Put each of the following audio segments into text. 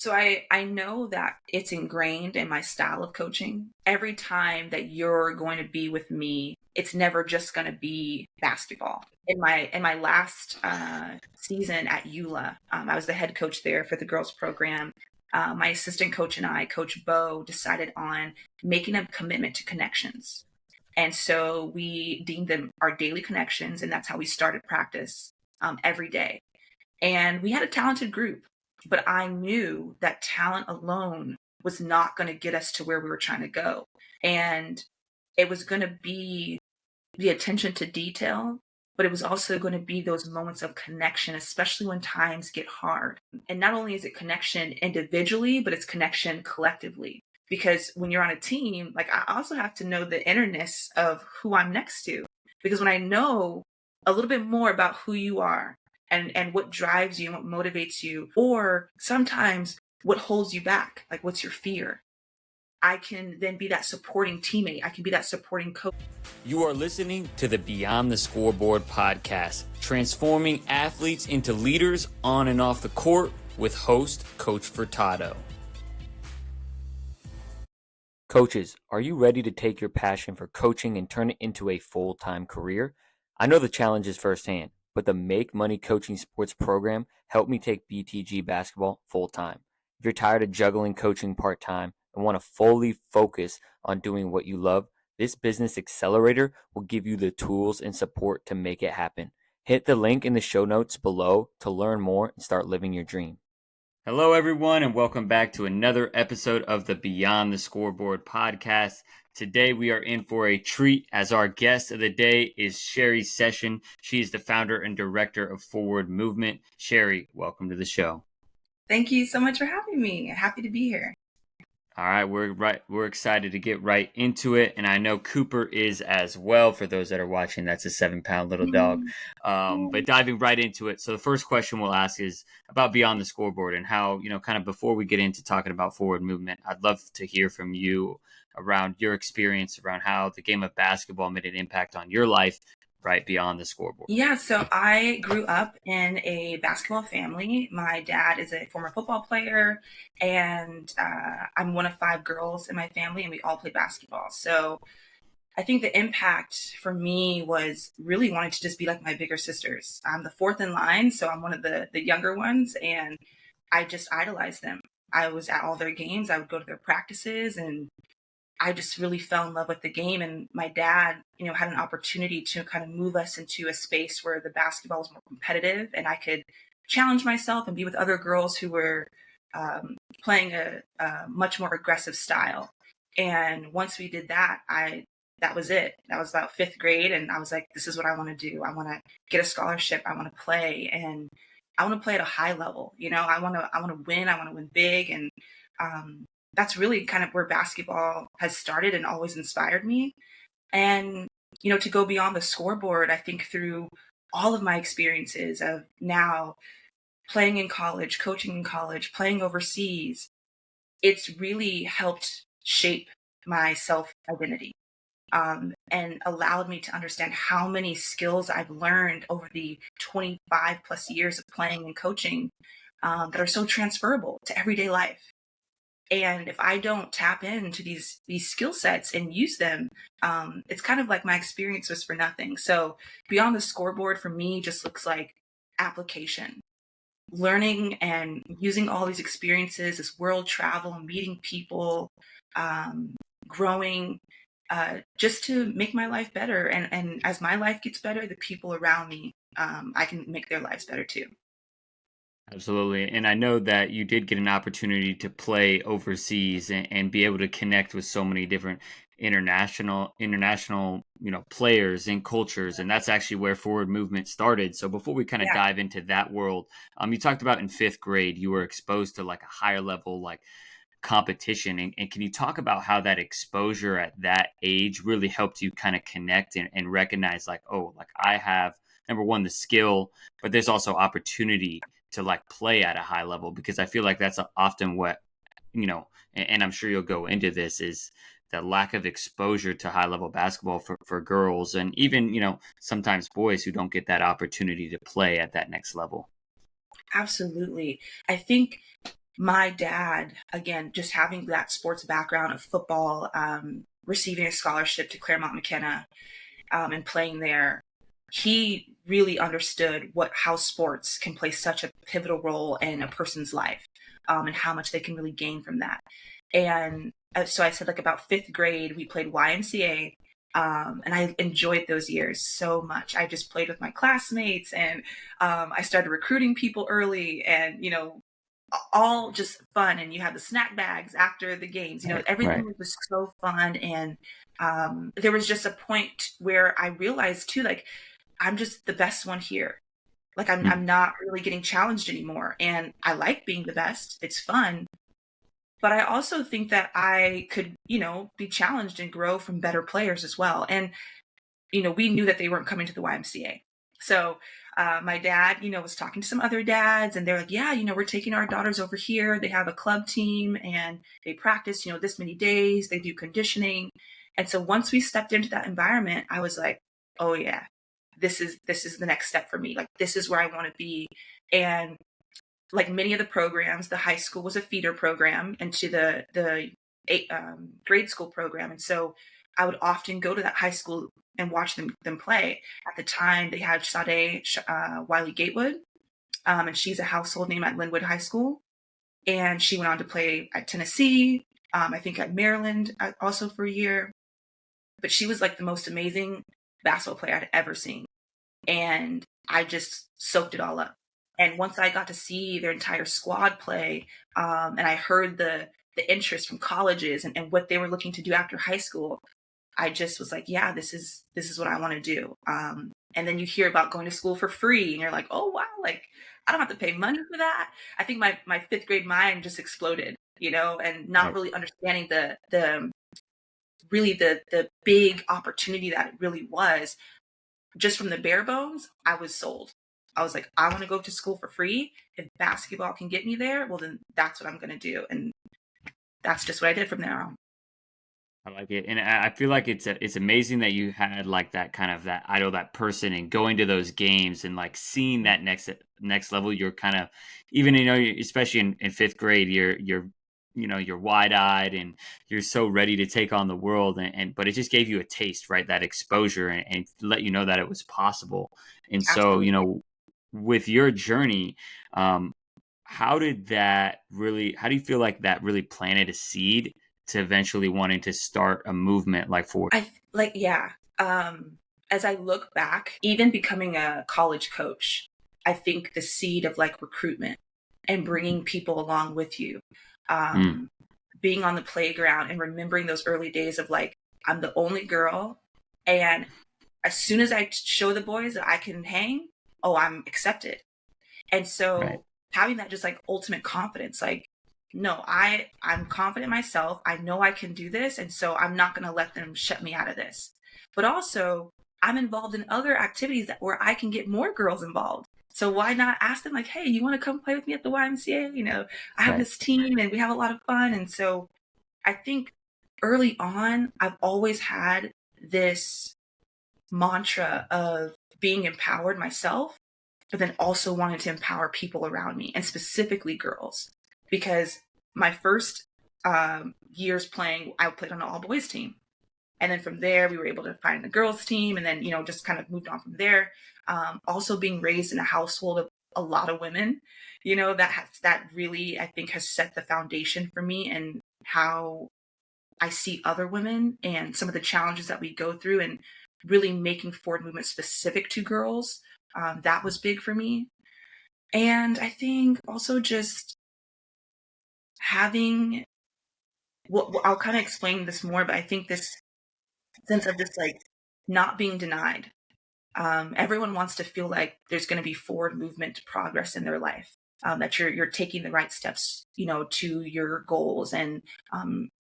So I know that it's ingrained in my style of coaching. Every time that you're going to be with me, it's never just going to be basketball. In my last season at EULA, I was the head coach there for the girls program. My assistant coach and I, Coach Bo, decided on making a commitment to connections. And so we deemed them our daily connections, and that's how we started practice every day. And we had a talented group, but I knew that talent alone was not going to get us to where we were trying to go. And it was going to be the attention to detail, but it was also going to be those moments of connection, especially when times get hard. And not only is it connection individually, but it's connection collectively. Because when you're on a team, like I also have to know the innerness of who I'm next to. Because when I know a little bit more about who you are and what drives you and what motivates you, or sometimes what holds you back, like what's your fear, I can then be that supporting teammate. I can be that supporting coach. You are listening to the Beyond the Scoreboard podcast, transforming athletes into leaders on and off the court with host Coach Furtado. Coaches, are you ready to take your passion for coaching and turn it into a full-time career? I know the challenges firsthand, but the Make Money Coaching Sports program helped me take BTG basketball full-time. If you're tired of juggling coaching part-time and want to fully focus on doing what you love, this business accelerator will give you the tools and support to make it happen. Hit the link in the show notes below to learn more and start living your dream. Hello, everyone, and welcome back to another episode of the Beyond the Scoreboard podcast. Today, we are in for a treat as our guest of the day is Sherrie Session. She is the founder and director of Forward Movement. Sherrie, welcome to the show. Thank you so much for having me. Happy to be here. All right, we're excited to get right into it, and I know Cooper is as well. For those that are watching, that's a 7-pound little dog. But diving right into it, so the first question we'll ask is about Beyond the Scoreboard and how, kind of before we get into talking about Forward Movement, I'd love to hear from you around your experience around how the game of basketball made an impact on your life, right beyond the scoreboard. Yeah, so I grew up in a basketball family. My dad is a former football player, and I'm one of 5 girls in my family, and we all play basketball. So I think the impact for me was really wanting to just be like my bigger sisters. I'm the 4th in line, so I'm one of the younger ones, and I just idolized them. I was at all their games. I would go to their practices, and I just really fell in love with the game. And my dad, had an opportunity to kind of move us into a space where the basketball was more competitive and I could challenge myself and be with other girls who were playing a much more aggressive style. And once we did that, that was it. That was about 5th grade. And I was like, this is what I want to do. I want to get a scholarship. I want to play, and I want to play at a high level. I want to win. I want to win big. And, that's really kind of where basketball has started and always inspired me. And, to go beyond the scoreboard, I think through all of my experiences of now playing in college, coaching in college, playing overseas, it's really helped shape my self-identity, and allowed me to understand how many skills I've learned over the 25 plus years of playing and coaching, that are so transferable to everyday life. And if I don't tap into these skill sets and use them, it's kind of like my experience was for nothing. So beyond the scoreboard for me just looks like application, learning and using all these experiences, this world travel, meeting people, growing, just to make my life better. And as my life gets better, the people around me, I can make their lives better too. Absolutely. And I know that you did get an opportunity to play overseas and be able to connect with so many different international, players and cultures. And that's actually where Forward Movement started. So before we kind of dive into that world, you talked about in 5th grade, you were exposed to like a higher level, like competition. And can you talk about how that exposure at that age really helped you kind of connect and recognize like, oh, like I have, number one, the skill, but there's also opportunity to like play at a high level? Because I feel like that's often what, and I'm sure you'll go into this, is the lack of exposure to high level basketball for girls and even, sometimes boys who don't get that opportunity to play at that next level. Absolutely. I think my dad, again, just having that sports background of football, receiving a scholarship to Claremont McKenna, and playing there, he really understood how sports can play such a pivotal role in a person's life, and how much they can really gain from that. And so I said, like, about fifth grade, we played YMCA. And I enjoyed those years so much. I just played with my classmates, and I started recruiting people early, and all just fun. And you had the snack bags after the games. Right, Everything right. was so fun. And there was just a point where I realized too, like, I'm just the best one here. Like, I'm Mm, not really getting challenged anymore, and I like being the best. It's fun, but I also think that I could, be challenged and grow from better players as well. And we knew that they weren't coming to the YMCA. So my dad, was talking to some other dads, and they're like, yeah, we're taking our daughters over here. They have a club team, and they practice, this many days. They do conditioning. And so once we stepped into that environment, I was like, oh yeah, this is the next step for me. Like, this is where I want to be. And like many of the programs, the high school was a feeder program into the grade school program, and so I would often go to that high school and watch them play. At the time, they had Sade Wiley Gatewood, and she's a household name at Linwood High School, and she went on to play at Tennessee, I think at Maryland also for a year. But she was like the most amazing basketball player I'd ever seen, and I just soaked it all up. And once I got to see their entire squad play, and I heard the interest from colleges, and what they were looking to do after high school, I just was like, yeah, this is what I want to do. And then you hear about going to school for free, and you're like, oh wow, like, I don't have to pay money for that. I think my fifth grade mind just exploded, and not right. really understanding the big opportunity that it really was. Just from the bare bones, I was sold. I was like, I want to go to school for free. If basketball can get me there, well, then that's what I'm going to do. And that's just what I did from there on. I like it, and I feel like it's amazing that you had like that kind of that idol, that person, and going to those games and like seeing that next level. You're kind of even especially in fifth grade, you're wide eyed and you're so ready to take on the world, and but it just gave you a taste, right? That exposure and let you know that it was possible. And so Absolutely. with your journey, um, how do you feel like that really planted a seed to eventually wanting to start a movement like for Yeah. As I look back, even becoming a college coach, I think the seed of like recruitment and bringing people along with you, Mm, um, being on the playground and remembering those early days of like, I'm the only girl. And as soon as I show the boys that I can hang, oh, I'm accepted. And right, so having that just like ultimate confidence, like, no, I'm confident in myself. I know I can do this. And so I'm not going to let them shut me out of this. But also, I'm involved in other activities where I can get more girls involved. So why not ask them, like, hey, you want to come play with me at the YMCA? I have right, this team and we have a lot of fun. And so I think early on, I've always had this mantra of being empowered myself, but then also wanting to empower people around me, and specifically girls. Because my first years playing, I played on an all boys team. And then from there, we were able to find the girls team, and then, just kind of moved on from there. Also being raised in a household of a lot of women, that really, I think, has set the foundation for me and how I see other women and some of the challenges that we go through, and really making forward movement specific to girls. That was big for me. And I think also just having, well, I'll kind of explain this more, but I think this sense of just like not being denied. Everyone wants to feel like there's going to be forward movement to progress in their life, that you're taking the right steps, to your goals, and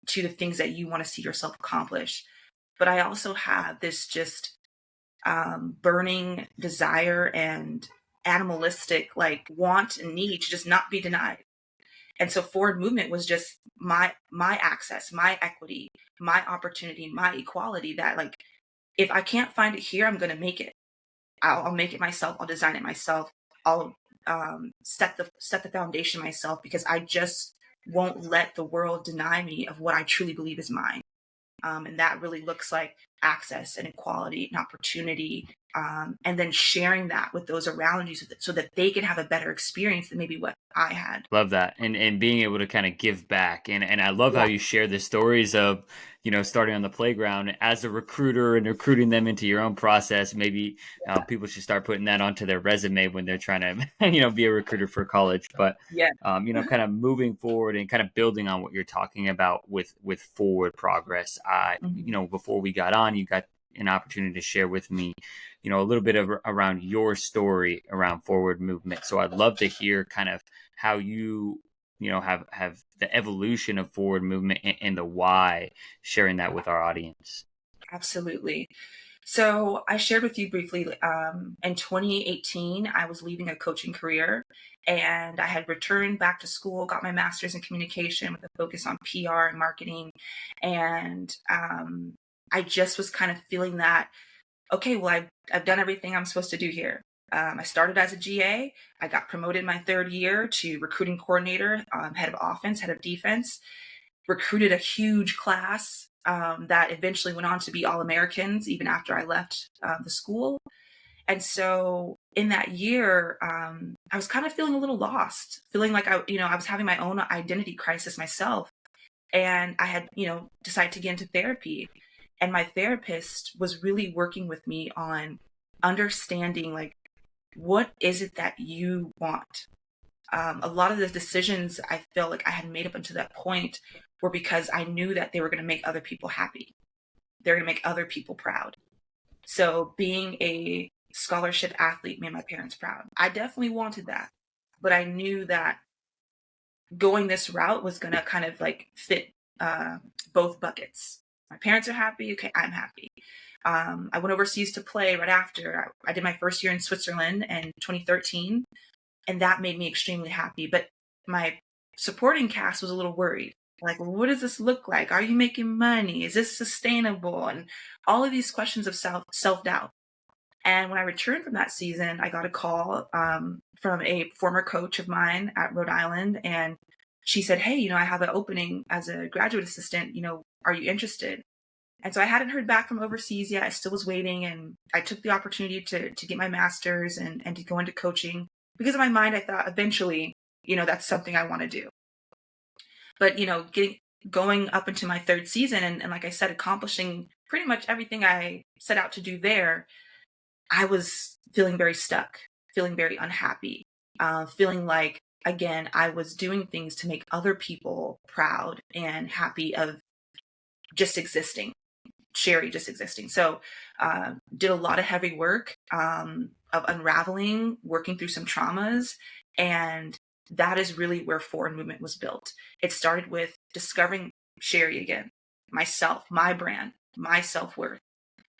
to the things that you want to see yourself accomplish. But I also have this just burning desire and animalistic like want and need to just not be denied. And so forward movement was just my access, my equity, my opportunity, my equality, that like, if I can't find it here, I'm going to make it. I'll make it myself. I'll design it myself. I'll set the foundation myself, because I just won't let the world deny me of what I truly believe is mine. And that really looks like access and equality and opportunity. And then sharing that with those around you so that they can have a better experience than maybe what I had. Love that. And being able to kind of give back. And I love how Yeah, you share the stories of, starting on the playground as a recruiter and recruiting them into your own process. Maybe people should start putting that onto their resume when they're trying to, be a recruiter for college. But yeah. kind of moving forward and kind of building on what you're talking about with forward progress. Mhm. Before we got on, you got an opportunity to share with me, a little bit of around your story around forward movement. So I'd love to hear kind of how you have the evolution of forward movement and the why, sharing that with our audience. Absolutely. So I shared with you briefly, in 2018, I was leaving a coaching career, and I had returned back to school, got my master's in communication with a focus on PR and marketing. And I just was kind of feeling that, okay, well, I've done everything I'm supposed to do here. I started as a GA. I got promoted my third year to recruiting coordinator, head of offense, head of defense, recruited a huge class that eventually went on to be All Americans even after I left the school. And so in that year, I was kind of feeling a little lost, feeling like I was having my own identity crisis myself. And I had, decided to get into therapy. And my therapist was really working with me on understanding, like, what is it that you want? A lot of the decisions I felt like I had made up until that point were because I knew that they were going to make other people happy. They're going to make other people proud. So being a scholarship athlete made my parents proud. I definitely wanted that, but I knew that going this route was going to kind of like fit both buckets. My parents are happy. Okay, I'm happy. I went overseas to play right after. I did my first year in Switzerland in 2013, and that made me extremely happy. But my supporting cast was a little worried. Like, well, what does this look like? Are you making money? Is this sustainable? And all of these questions of self doubt. And when I returned from that season, I got a call from a former coach of mine at Rhode Island, and she said, "Hey, I have an opening as a graduate assistant. Are you interested?" And so I hadn't heard back from overseas yet. I still was waiting, and I took the opportunity to get my master's and to go into coaching, because in my mind I thought eventually, that's something I want to do. But going up into my third season, and like I said, accomplishing pretty much everything I set out to do there, I was feeling very stuck, feeling very unhappy, feeling like, again, I was doing things to make other people proud and happy of just existing, Sherrie just existing. So did a lot of heavy work of unraveling, working through some traumas. And that is really where forward movement was built. It started with discovering Sherrie again, myself, my brand, my self-worth,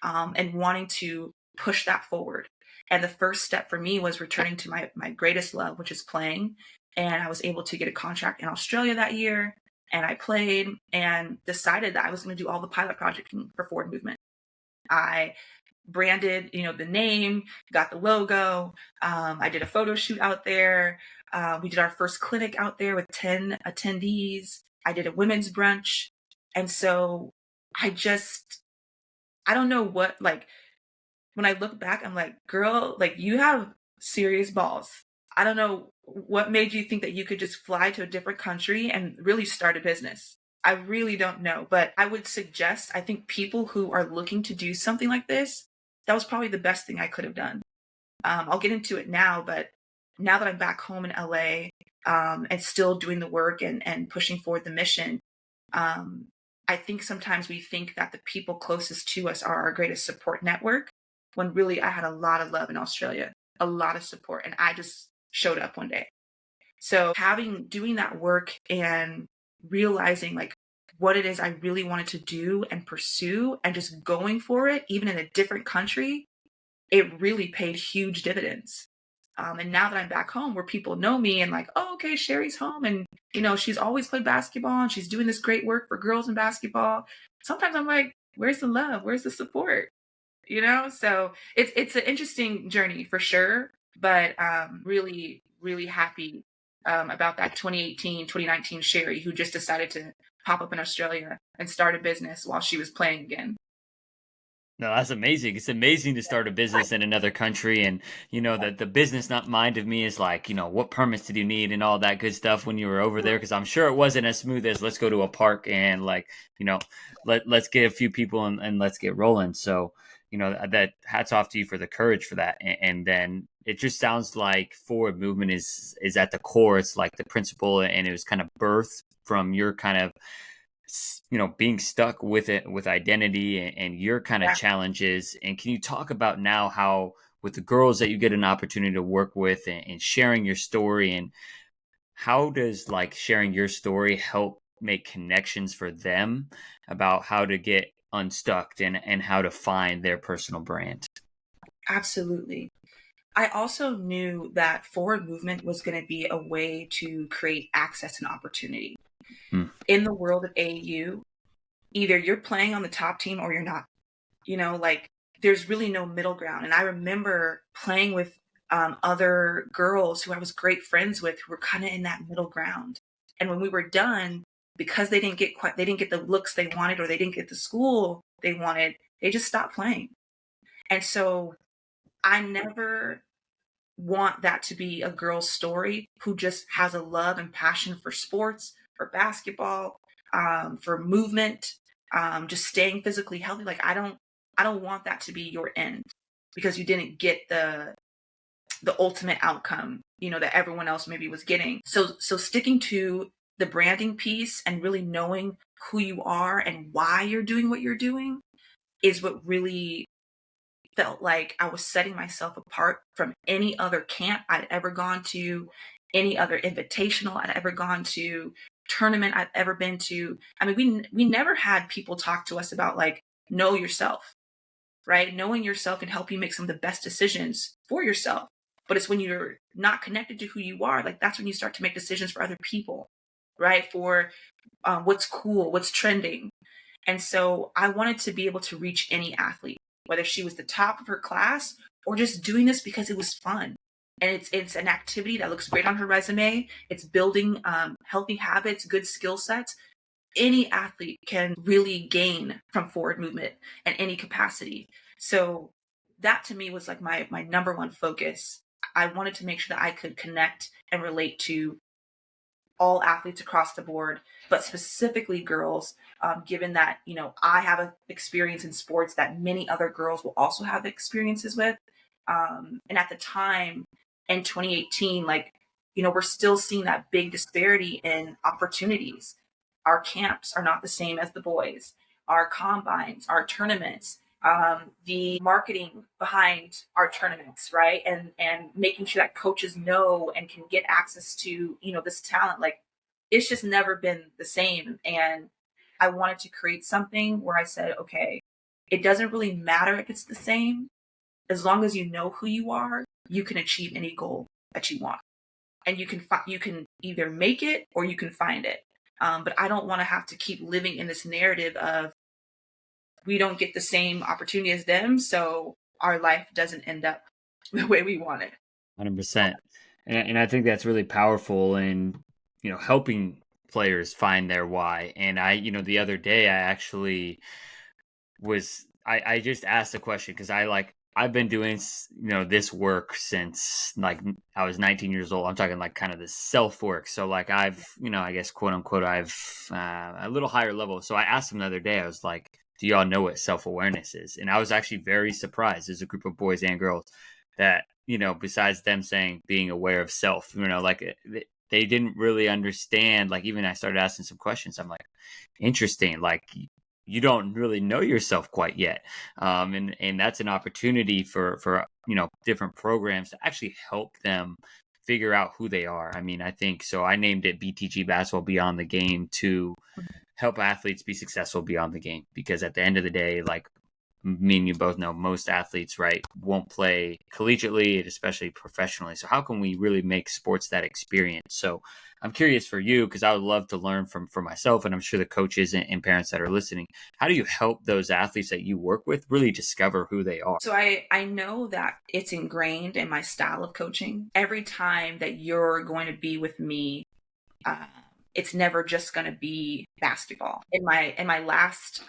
and wanting to push that forward. And the first step for me was returning to my greatest love, which is playing. And I was able to get a contract in Australia that year. And I played and decided that I was going to do all the pilot projecting for Forward Movement. I branded, the name, got the logo. I did a photo shoot out there. We did our first clinic out there with 10 attendees. I did a women's brunch. And so I don't know what, like, when I look back, I'm like, girl, like, you have serious balls. I don't know what made you think that you could just fly to a different country and really start a business. I really don't know, but I would suggest, I think people who are looking to do something like this, that was probably the best thing I could have done. I'll get into it now, but now that I'm back home in LA, and still doing the work and pushing forward the mission, um, I think sometimes we think that the people closest to us are our greatest support network, when really I had a lot of love in Australia, a lot of support, and I just showed up one day. So doing that work and realizing like what it is I really wanted to do and pursue and just going for it, even in a different country, it really paid huge dividends. And now that I'm back home where people know me and like, oh, okay, Sherrie's home, and she's always played basketball and she's doing this great work for girls in basketball. Sometimes I'm like, where's the love? Where's the support? So it's an interesting journey for sure, but really really happy about that 2018, 2019 Sherrie who just decided to pop up in Australia and start a business while she was playing again. No, that's amazing. It's amazing to start a business in another country. And, the business not mind of me is like, what permits did you need and all that good stuff when you were over there? Because I'm sure it wasn't as smooth as let's go to a park and like, let's get a few people and let's get rolling. So, that hats off to you for the courage for that. And then it just sounds like forward movement is at the core. It's like the principle, and it was kind of birthed from your kind of being stuck with it, with identity and your kind of Yeah, challenges. And can you talk about now how with the girls that you get an opportunity to work with and sharing your story, and how does like sharing your story help make connections for them about how to get unstuck and how to find their personal brand? absolutely. I also knew that forward movement was going to be a way to create access and opportunity. Hmm. In the world of AAU, either you're playing on the top team or you're not. Like there's really no middle ground. And I remember playing with other girls who I was great friends with who were kind of in that middle ground. And when we were done, because they didn't get the looks they wanted or they didn't get the school they wanted, they just stopped playing. And so I never want that to be a girl's story who just has a love and passion for sports, for basketball, for movement, just staying physically healthy. Like I don't want that to be your end because you didn't get the ultimate outcome, that everyone else maybe was getting. So sticking to the branding piece and really knowing who you are and why you're doing what you're doing is what really felt like I was setting myself apart from any other camp I'd ever gone to, any other invitational I'd ever gone to, tournament I've ever been to. I mean, we never had people talk to us about like know yourself, right? Knowing yourself can help you make some of the best decisions for yourself. But it's when you're not connected to who you are, like that's when you start to make decisions for other people, right? For what's cool, what's trending. And so I wanted to be able to reach any athlete, whether she was the top of her class or just doing this because it was fun. And it's an activity that looks great on her resume. It's building healthy habits, good skill sets. Any athlete can really gain from forward movement in any capacity. So that to me was like my number one focus. I wanted to make sure that I could connect and relate to all athletes across the board, but specifically girls, given that, I have an experience in sports that many other girls will also have experiences with. And at the time in 2018, like, we're still seeing that big disparity in opportunities. Our camps are not the same as the boys, our combines, our tournaments, the marketing behind our tournaments, right? And making sure that coaches know and can get access to, this talent. Like it's just never been the same. And I wanted to create something where I said, okay, it doesn't really matter if it's the same. As long as you know who you are, you can achieve any goal that you want. And you can either make it or you can find it. But I don't want to have to keep living in this narrative of we don't get the same opportunity as them, so our life doesn't end up the way we want it. 100%. And I think that's really powerful in, helping players find their why. And the other day I actually I just asked a question because I've been doing, this work since like I was 19 years old. I'm talking like kind of this self work. So like I've, I guess quote unquote, I've a little higher level. So I asked them the other day, I was like, do y'all know what self-awareness is? And I was actually very surprised. There's a group of boys and girls that, besides them saying being aware of self, like they didn't really understand. Like even I started asking some questions. I'm like, interesting. Like you don't really know yourself quite yet. And that's an opportunity for, different programs to actually help them figure out who they are. I mean, I think so. I named it BTG Basketball Beyond the Game to help athletes be successful beyond the game, because at the end of the day, like me and you both know, most athletes, right, won't play collegiately, especially professionally. So how can we really make sports that experience? So I'm curious for you, because I would love to learn from myself, and I'm sure the coaches and parents that are listening. How do you help those athletes that you work with really discover who they are? So I know that it's ingrained in my style of coaching. Every time that you're going to be with me, uh, it's never just going to be basketball. In my last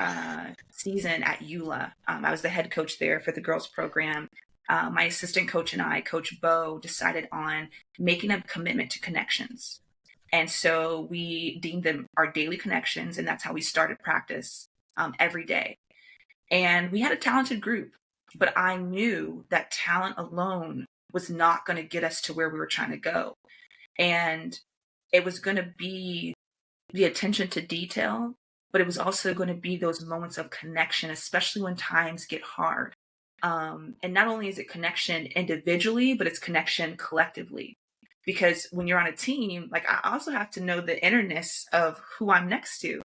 season at EULA, I was the head coach there for the girls program. My assistant coach and I, Coach Bo, decided on making a commitment to connections. And so we deemed them our daily connections, and that's how we started practice every day. And we had a talented group, but I knew that talent alone was not going to get us to where we were trying to go. And it was going to be the attention to detail, but it was also going to be those moments of connection, especially when times get hard. And not only is it connection individually, but it's connection collectively. Because when you're on a team, like I also have to know the innerness of who I'm next to.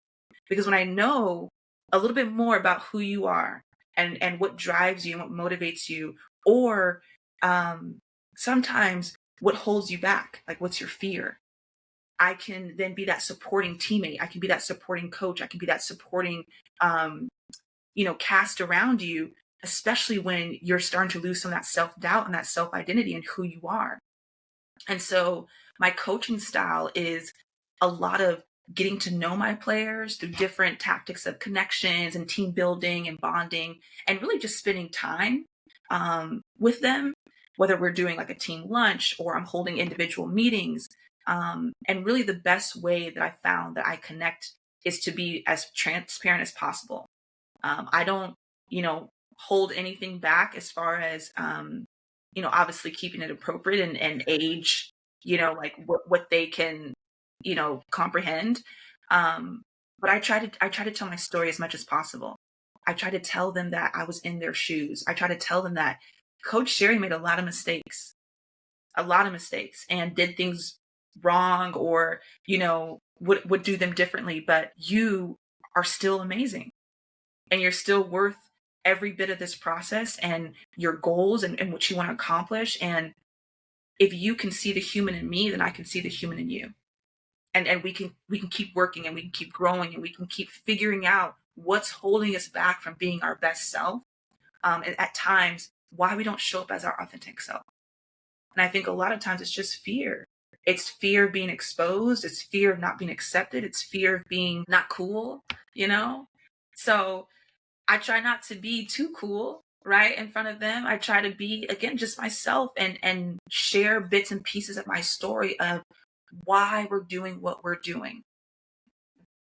Because when I know a little bit more about who you are and what drives you and what motivates you, or um, sometimes what holds you back, like what's your fear, I can then be that supporting teammate. I can be that supporting coach. I can be that supporting, um, cast around you, especially when you're starting to lose some of that self doubt and that self identity and who you are. And so my coaching style is a lot of getting to know my players through different tactics of connections and team building and bonding, and really just spending time with them, whether we're doing like a team lunch or I'm holding individual meetings. And really, the best way that I found that I connect is to be as transparent as possible. I don't, hold anything back as far as, obviously keeping it appropriate and age, like what they can, comprehend. Um, but I try to tell my story as much as possible. I try to tell them that I was in their shoes. I try to tell them that Coach Sherrie made a lot of mistakes and did things wrong, or, would do them differently, but you are still amazing and you're still worth every bit of this process and your goals and what you want to accomplish. And if you can see the human in me, then I can see the human in you. And we can keep working and we can keep growing and we can keep figuring out what's holding us back from being our best self. And at times, why we don't show up as our authentic self. And I think a lot of times it's just fear. It's fear of being exposed. It's fear of not being accepted. It's fear of being not cool, you know? So I try not to be too cool, right, in front of them. I try to be, again, just myself and share bits and pieces of my story of why we're doing what we're doing.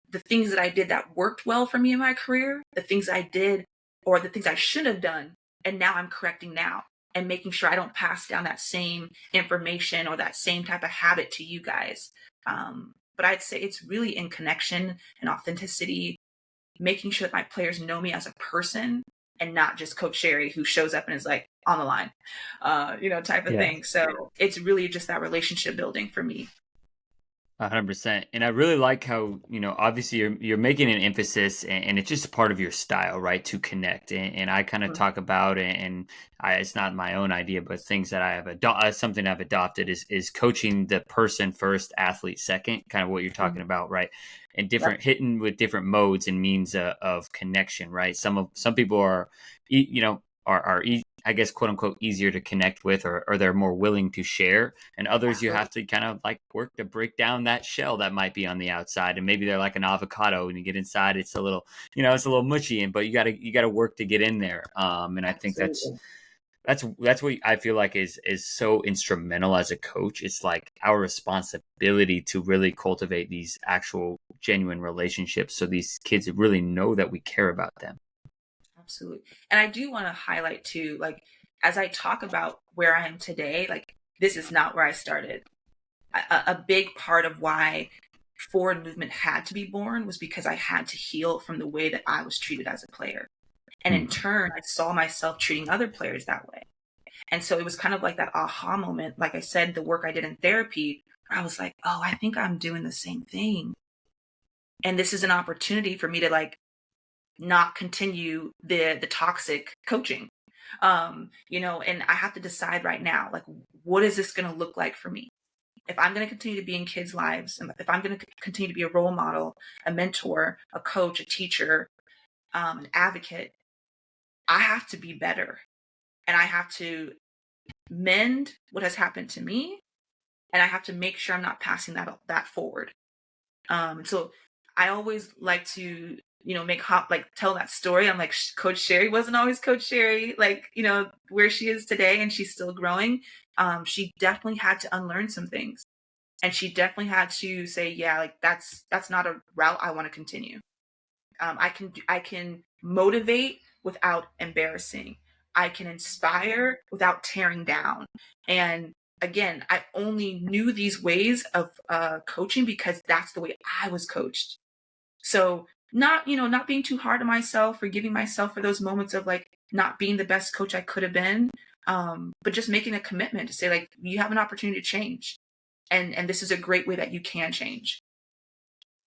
The things that I did that worked well for me in my career, the things I did or the things I should have done, and now I'm correcting now and making sure I don't pass down that same information or that same type of habit to you guys. But I'd say it's really in connection and authenticity, making sure that my players know me as a person and not just Coach Sherrie who shows up and is like on the line, type of Yeah. thing. So it's really just that relationship building for me. 100%. And I really like how, obviously you're making an emphasis, and it's just part of your style, right? To connect. And I kind of Mhm. talk about it, and it's not my own idea, but things that I have something I've adopted is coaching the person first, athlete second, kind of what you're talking about, right? And Yep. different hitting with different modes and means of connection, right? Some people are, I guess, quote unquote, easier to connect with, or they're more willing to share. And others you Absolutely. have to kind of like work to break down that shell that might be on the outside. And maybe they're like an avocado, and you get inside, it's a little, it's a little mushy, but you gotta work to get in there. And I think that's Absolutely. that's what I feel like is so instrumental as a coach. It's like our responsibility to really cultivate these actual genuine relationships, so these kids really know that we care about them. Absolutely. And I do want to highlight too, like, as I talk about where I am today, like, this is not where I started. A big part of why forward movement had to be born was because I had to heal from the way that I was treated as a player. And in Hmm. turn, I saw myself treating other players that way. And so it was kind of like that aha moment. Like I said, the work I did in therapy, where I was like, oh, I think I'm doing the same thing. And this is an opportunity for me to like not continue the toxic coaching. And I have to decide right now, like, what is this going to look like for me? if I'm going to continue to be in kids' lives, and if I'm going to continue to be a role model, a mentor, a coach, a teacher, an advocate, I have to be better, and I have to mend what has happened to me, and I have to make sure I'm not passing that forward. So I always like to, make hop like tell that story. I'm like, Coach Sherrie wasn't always Coach Sherrie, like, where she is today, and she's still growing. She definitely had to unlearn some things, and she definitely had to say, yeah, like that's not a route I want to continue. I can motivate without embarrassing. I can inspire without tearing down. And again, I only knew these ways of coaching because that's the way I was coached. So not being too hard on myself, forgiving myself for those moments of like not being the best coach I could have been, but just making a commitment to say like you have an opportunity to change, and this is a great way that you can change.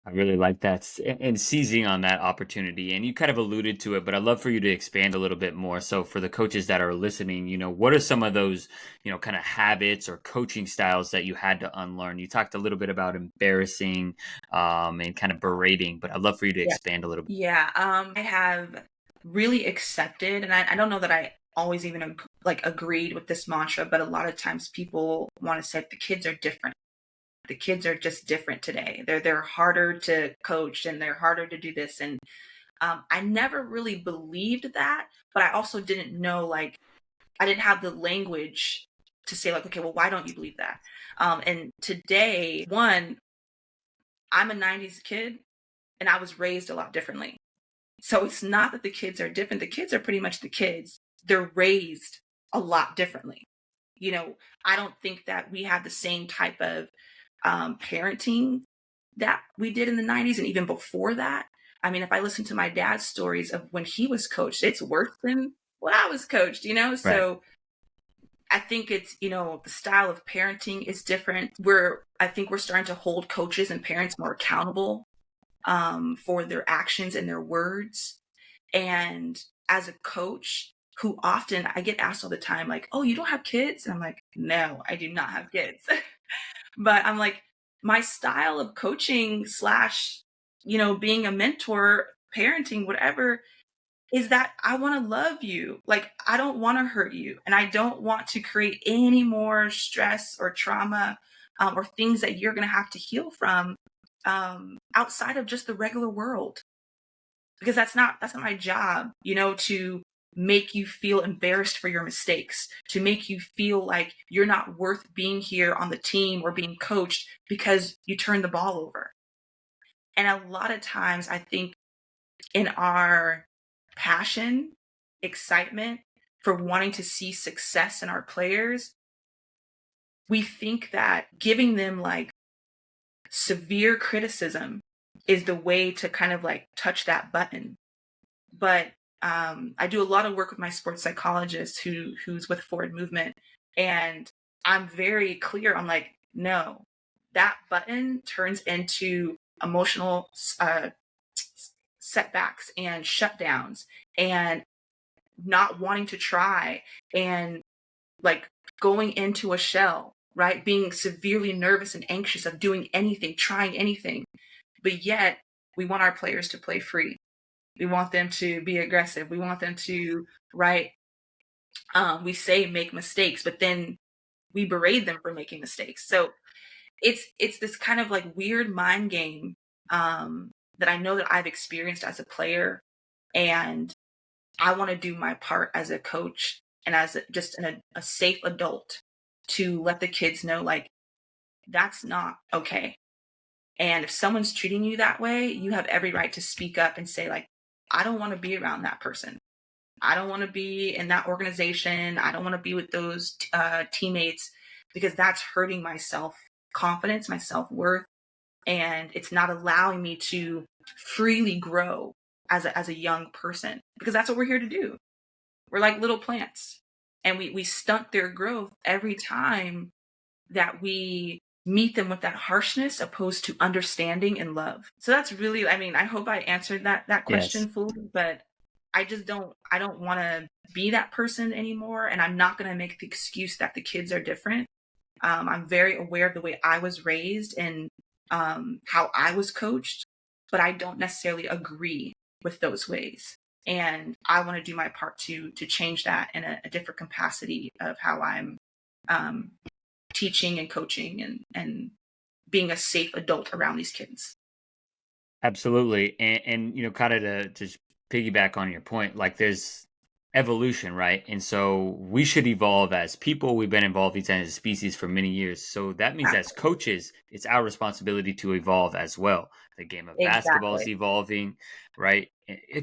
I really like that and seizing on that opportunity. And you kind of alluded to it, but I'd love for you to expand a little bit more. So, for the coaches that are listening, what are some of those, kind of habits or coaching styles that you had to unlearn? You talked a little bit about embarrassing and kind of berating, but I'd love for you to Yeah. expand a little bit. Yeah, I have really accepted, and I don't know that I always even like agreed with this mantra, but a lot of times people want to say the kids are different. The kids are just different today. They're harder to coach, and they're harder to do this. And I never really believed that, but I also didn't know, like, I didn't have the language to say like, okay, well, why don't you believe that? And today, one, I'm a '90s kid, and I was raised a lot differently. So it's not that the kids are different. The kids are pretty much the kids. They're raised a lot differently. You know, I don't think that we have the same type of parenting that we did in the '90s and even before that. I mean, if I listen to my dad's stories of when he was coached, it's worse than when I was coached, Right. So I think it's, the style of parenting is different. I think we're starting to hold coaches and parents more accountable for their actions and their words. And as a coach, who often I get asked all the time, like, oh, you don't have kids? And I'm like, no, I do not have kids. But I'm like, my style of coaching slash, being a mentor, parenting, whatever, is that I want to love you. Like, I don't want to hurt you. And I don't want to create any more stress or trauma or things that you're going to have to heal from outside of just the regular world, because that's not my job, to make you feel embarrassed for your mistakes, to make you feel like you're not worth being here on the team or being coached because you turned the ball over. And a lot of times I think in our passion, excitement for wanting to see success in our players, we think that giving them like severe criticism is the way to kind of like touch that button. But I do a lot of work with my sports psychologist who's with Forward Movement, and I'm very clear on like, no, that button turns into emotional setbacks and shutdowns and not wanting to try and like going into a shell, right? Being severely nervous and anxious of doing anything, trying anything. But yet we want our players to play free. We want them to be aggressive. We want them to, right? We say make mistakes, but then we berate them for making mistakes. So it's this kind of like weird mind game that I know that I've experienced as a player, and I want to do my part as a coach and as just a safe adult to let the kids know like that's not okay. And if someone's treating you that way, you have every right to speak up and say like, I don't want to be around that person. I don't want to be in that organization. I don't want to be with those teammates, because that's hurting my self confidence, my self worth, and it's not allowing me to freely grow as a young person, because that's what we're here to do. We're like little plants, and we stunt their growth every time that we meet them with that harshness opposed to understanding and love. So that's really, I mean, I hope I answered that Yes. question fully, but I don't want to be that person anymore, and I'm not going to make the excuse that the kids are different. I'm very aware of the way I was raised and how I was coached, but I don't necessarily agree with those ways. And I want to do my part to change that in a different capacity of how I'm um, teaching and coaching and being a safe adult around these kids. Absolutely. And you know, kind of to just piggyback on your point, like there's evolution, right? And so we should evolve as people. We've been involved as a species for many years. So that means as Absolutely. coaches, it's our responsibility to evolve as well. The game of basketball is Exactly. evolving, right?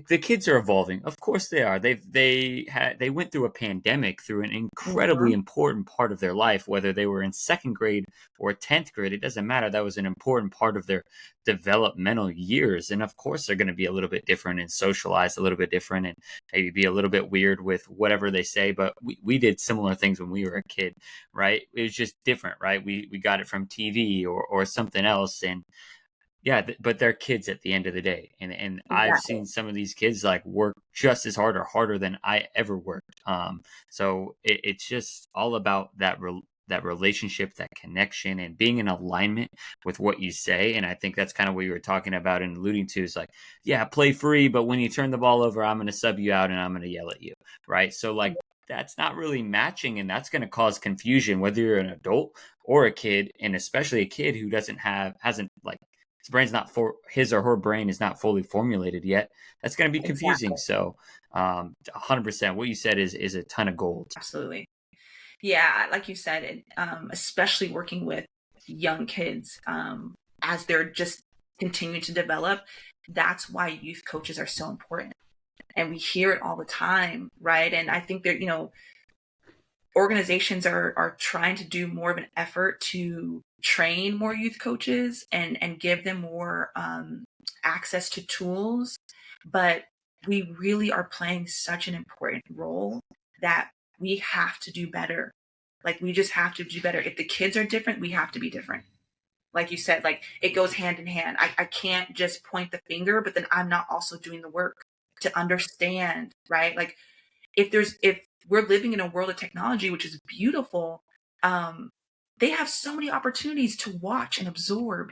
The kids are evolving. Of course they are. They went through a pandemic through an incredibly Mhm. important part of their life, whether they were in second grade or 10th grade, it doesn't matter. That was an important part of their developmental years. And of course, they're going to be a little bit different and socialize a little bit different and maybe be a little bit weird with whatever they say. But we did similar things when we were a kid, right? It was just different, right? We got it from TV or something else. And yeah, but they're kids at the end of the day, and I've Exactly. seen some of these kids like work just as hard or harder than I ever worked. So it's just all about that relationship, that connection, and being in alignment with what you say. And I think that's kind of what you were talking about and alluding to is like, yeah, play free, but when you turn the ball over, I'm going to sub you out and I'm going to yell at you, right? So like that's not really matching, and that's going to cause confusion whether you're an adult or a kid, and especially a kid who hasn't like his brain's not for his or her brain is not fully formulated yet. That's going to be confusing. Exactly. So, 100%, what you said is a ton of gold. Absolutely. Yeah, like you said, especially working with young kids as they're just continuing to develop. That's why youth coaches are so important, and we hear it all the time, right? And I think that organizations are trying to do more of an effort to train more youth coaches and give them more access to tools, but we really are playing such an important role that we have to do better. Like we just have to do better. If the kids are different, we have to be different. Like you said, like it goes hand in hand. I can't just point the finger, but then I'm not also doing the work to understand, right? Like if we're living in a world of technology, which is beautiful, um, they have so many opportunities to watch and absorb,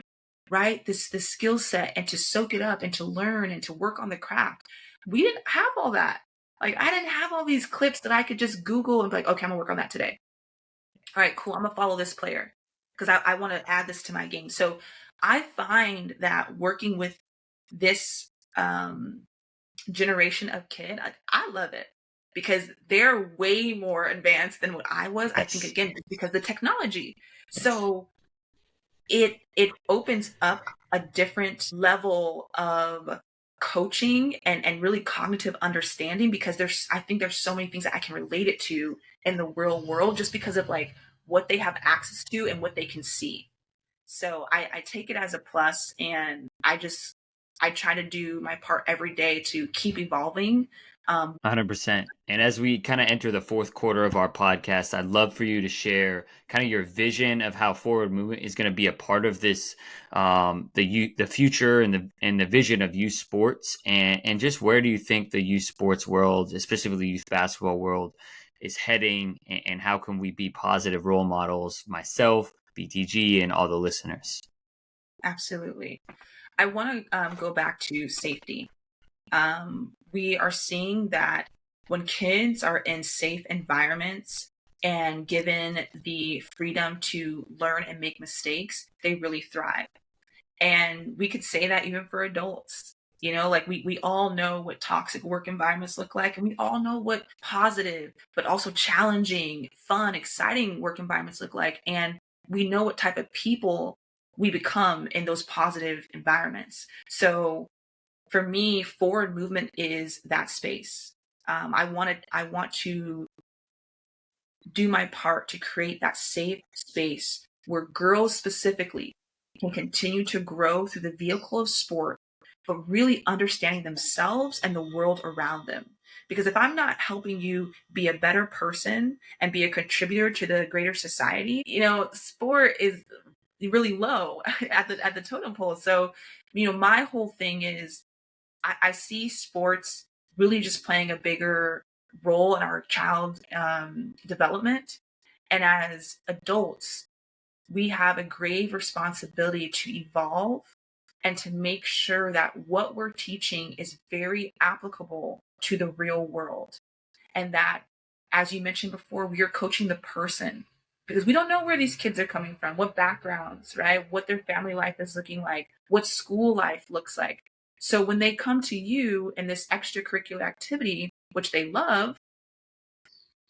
right? This skill set and to soak it up and to learn and to work on the craft. We didn't have all that. Like I didn't have all these clips that I could just Google and be like, okay, I'm gonna work on that today. All right, cool. I'm gonna follow this player because I want to add this to my game. So I find that working with this generation of kid, I love it because they're way more advanced than what I was. I think Yes. again because the technology. So it opens up a different level of coaching and really cognitive understanding because I think there's so many things that I can relate it to in the real world just because of like what they have access to and what they can see. So I take it as a plus, and I try to do my part every day to keep evolving. 100%. And as we kind of enter the fourth quarter of our podcast, I'd love for you to share kind of your vision of how forward movement is going to be a part of this, the future and the vision of youth sports, and just where do you think the youth sports world, especially the youth basketball world, is heading, and how can we be positive role models, myself, BTG, and all the listeners. Absolutely. I want to go back to safety. We are seeing that when kids are in safe environments and given the freedom to learn and make mistakes, they really thrive. And we could say that even for adults. Like we all know what toxic work environments look like, and we all know what positive, but also challenging, fun, exciting work environments look like. And we know what type of people we become in those positive environments. So for me, forward movement is that space. I want to do my part to create that safe space where girls specifically can continue to grow through the vehicle of sport, but really understanding themselves and the world around them. Because if I'm not helping you be a better person and be a contributor to the greater society, sport is really low at the totem pole. So, my whole thing is I see sports really just playing a bigger role in our child development. And as adults, we have a grave responsibility to evolve and to make sure that what we're teaching is very applicable to the real world. And that, as you mentioned before, we are coaching the person because we don't know where these kids are coming from, what backgrounds, right? What their family life is looking like, what school life looks like. So when they come to you in this extracurricular activity, which they love,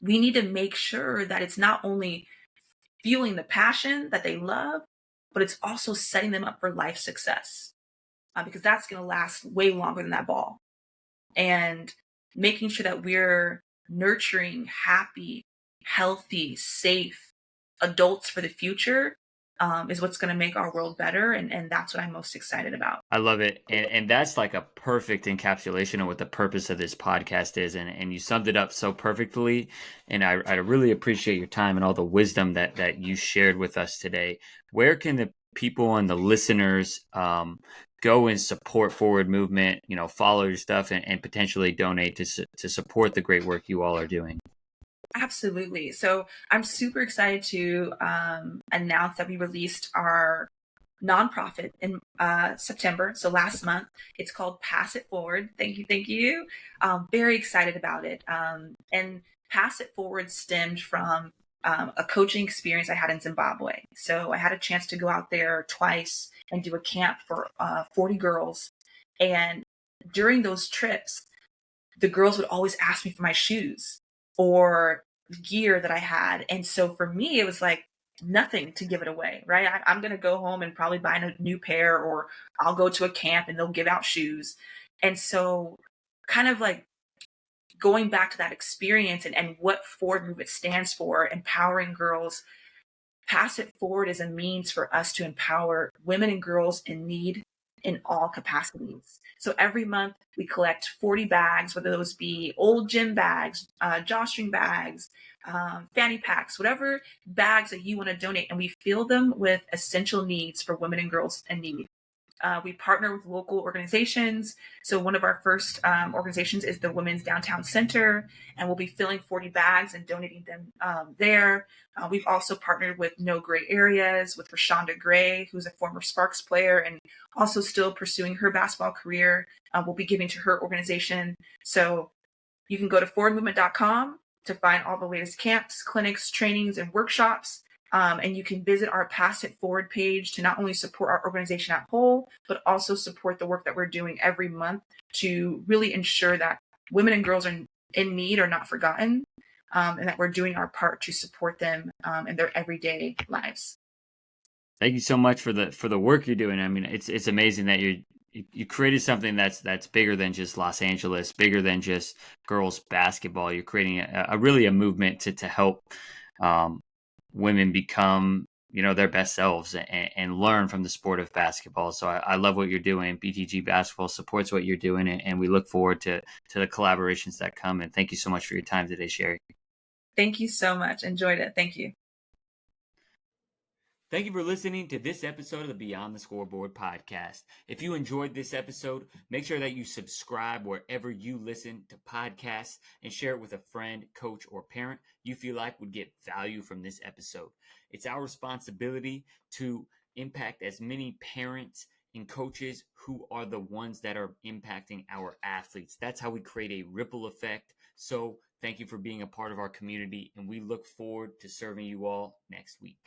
we need to make sure that it's not only fueling the passion that they love, but it's also setting them up for life success because that's going to last way longer than that ball. And making sure that we're nurturing happy, healthy, safe adults for the future is what's going to make our world better. And that's what I'm most excited about. I love it. And that's like a perfect encapsulation of what the purpose of this podcast is. And you summed it up so perfectly. And I really appreciate your time and all the wisdom that you shared with us today. Where can the people and the listeners go and support Forward Movement, follow your stuff and potentially donate to support the great work you all are doing? Absolutely. So I'm super excited to announce that we released our nonprofit in September. So last month, it's called Pass It Forward. Thank you. Thank you. Very excited about it. And Pass It Forward stemmed from a coaching experience I had in Zimbabwe. So I had a chance to go out there twice and do a camp for 40 girls. And during those trips, the girls would always ask me for my shoes or gear that I had. And so for me, it was like nothing to give it away, right? I'm going to go home and probably buy a new pair, or I'll go to a camp and they'll give out shoes. And so, kind of like going back to that experience and what Forward Movement stands for, empowering girls. Pass It Forward is a means for us to empower women and girls in need in all capacities. So every month we collect 40 bags, whether those be old gym bags, drawstring bags, fanny packs, whatever bags that you want to donate, and we fill them with essential needs for women and girls in need. We partner with local organizations. So one of our first organizations is the Women's Downtown Center, and we'll be filling 40 bags and donating them there. We've also partnered with No Gray Areas with Rashonda Gray, who's a former Sparks player and also still pursuing her basketball career. We'll be giving to her organization. So you can go to forwardmovement.com to find all the latest camps, clinics, trainings, and workshops. And you can visit our Pass It Forward page to not only support our organization at whole, but also support the work that we're doing every month to really ensure that women and girls in need are not forgotten, and that we're doing our part to support them in their everyday lives. Thank you so much for the work you're doing. I mean, it's amazing that you created something that's bigger than just Los Angeles, bigger than just girls basketball. You're creating a really a movement to help women become their best selves and learn from the sport of basketball. So I love what you're doing. BTG Basketball supports what you're doing, and we look forward to the collaborations that come. And thank you so much for your time today, Sherrie. Thank you so much. Enjoyed it. Thank you. Thank you for listening to this episode of the Beyond the Scoreboard podcast. If you enjoyed this episode, make sure that you subscribe wherever you listen to podcasts and share it with a friend, coach, or parent you feel like would get value from this episode. It's our responsibility to impact as many parents and coaches who are the ones that are impacting our athletes. That's how we create a ripple effect. So thank you for being a part of our community, and we look forward to serving you all next week.